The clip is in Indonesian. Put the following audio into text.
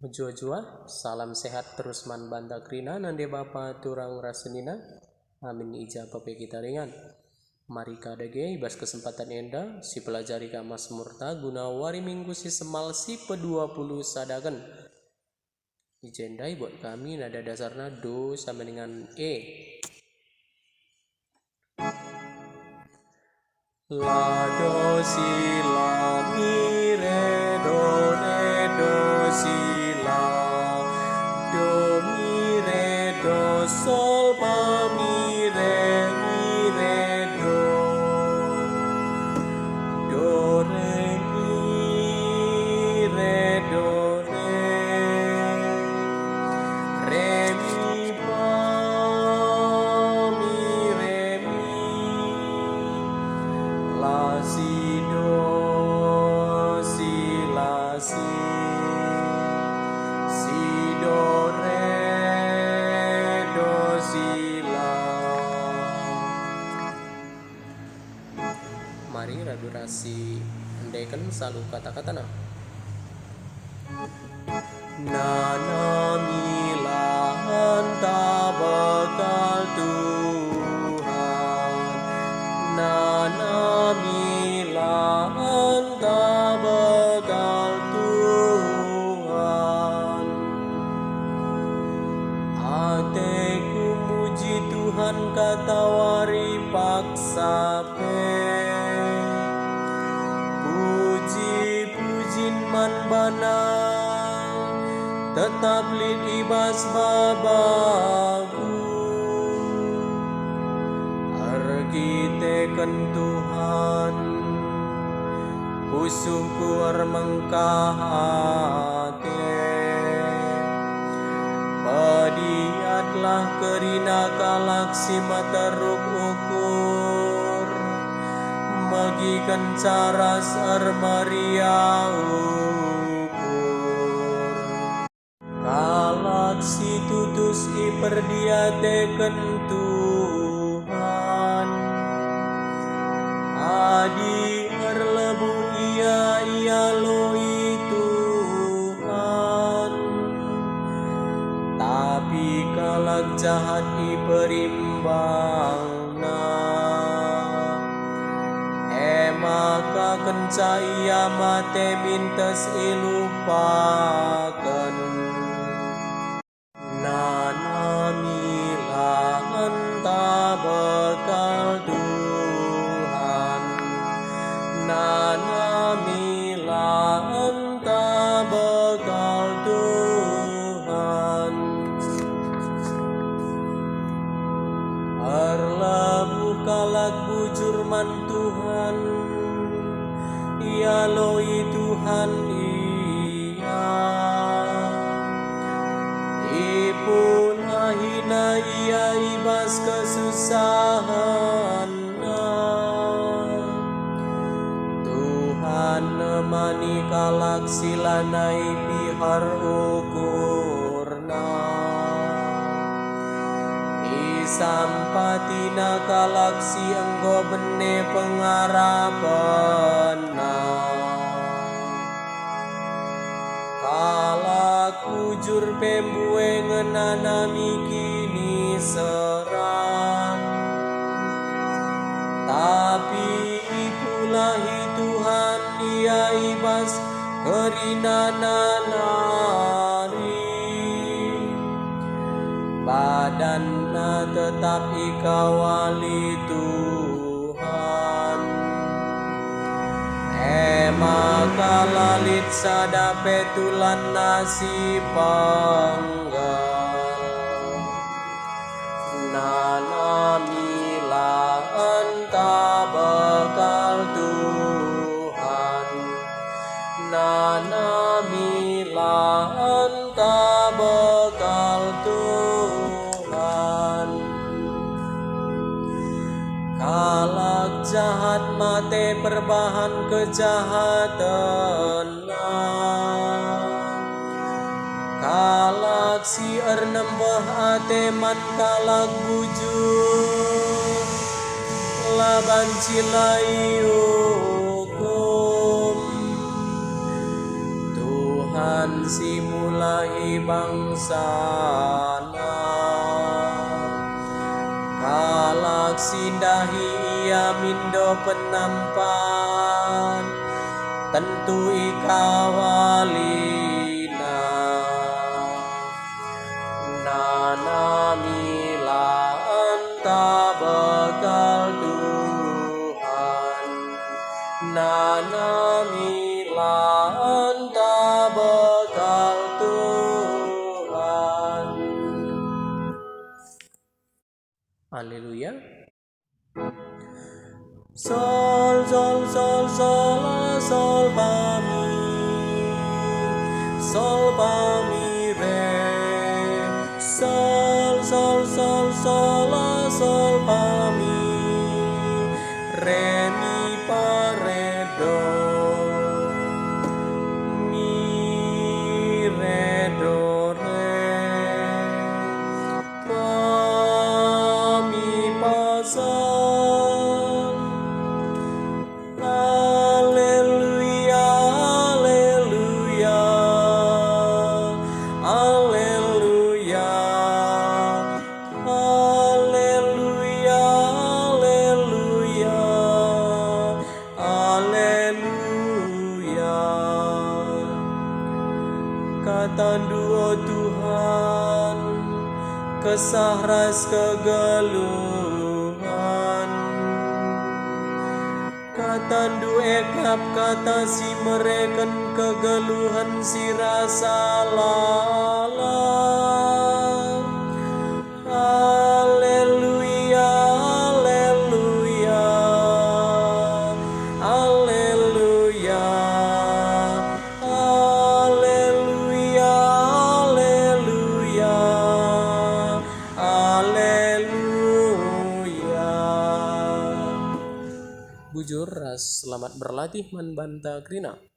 Jua-jua, salam sehat terus man banda krina nande bapa turang rasenina. Amin ijabah kita ringan. Mari kadage ibas kesempatan enda si pelajari ka Mazmur ta guna wari minggu si semal si pe-20 sadagen. Ijendai buat kami nada dasarnya do sama dengan E. La do si la mi re do si la do mi re do sol fa mi re do re mi re do re mi fa mi re mi la si la si do si la. Mari radurasi andaikan selalu kata-kata na. Nana mila anta bakal Tuhan, Nana mila anta bakal Tuhan. Ateku muji Tuhan katawari paksa puji-pujin man bana tetap lid ibas babaku. Argiteken Tuhan usuhku armengkahate padiatlah kerina kalaksi mataruk ukur magikan caras armaria ukur kalaksi tutus iperdiateken Tuhan adi erlebu ia loi Tuhan tapi kalak jahat iperimbangna maka kencaya mate mintes ilupakan. Nana mila anta bakal Tuhan, Nana mila anta bakal Tuhan. Arlabu kalak bujur man Tuhan, ia loi Tuhan ia ipun ahina ia ibas kesusahan Tuhan nemani kalak silanai pihar ukurna isampatina kalak si enggo bene pengarapana kalak ujur pembue ngenanami kini serang tapi ipulahi Tuhan ia ibas kerinananari badanna tetap ikawali Tuhan maka lalit sadape tulan nasi panggal Nana mila anta bakal Tuhan, Nana mila anta bakal Tuhan. Kalak jahat mate perbahan kejahatan kalak si ernembah ateman kalak bujur laban cilai hukum Tuhan simulahi bangsana kalak sindahi ia mindo penampan tentu ikawalina nana mila anta bekal Tuhan nana mila anta bekal Tuhan. Haleluya. Sol sol sol sol sol fa mi re sol sol sol sol sol fa mi re mi fa re do mi re do re fa mi fa sol. Katandu oh Tuhan kesah ras kegeluhan katandu ekap kata si mereken kegeluhan si rasa lalang. Haleluya haleluya haleluya haleluya haleluya. Bujur ras selamat berlatih man banta krina.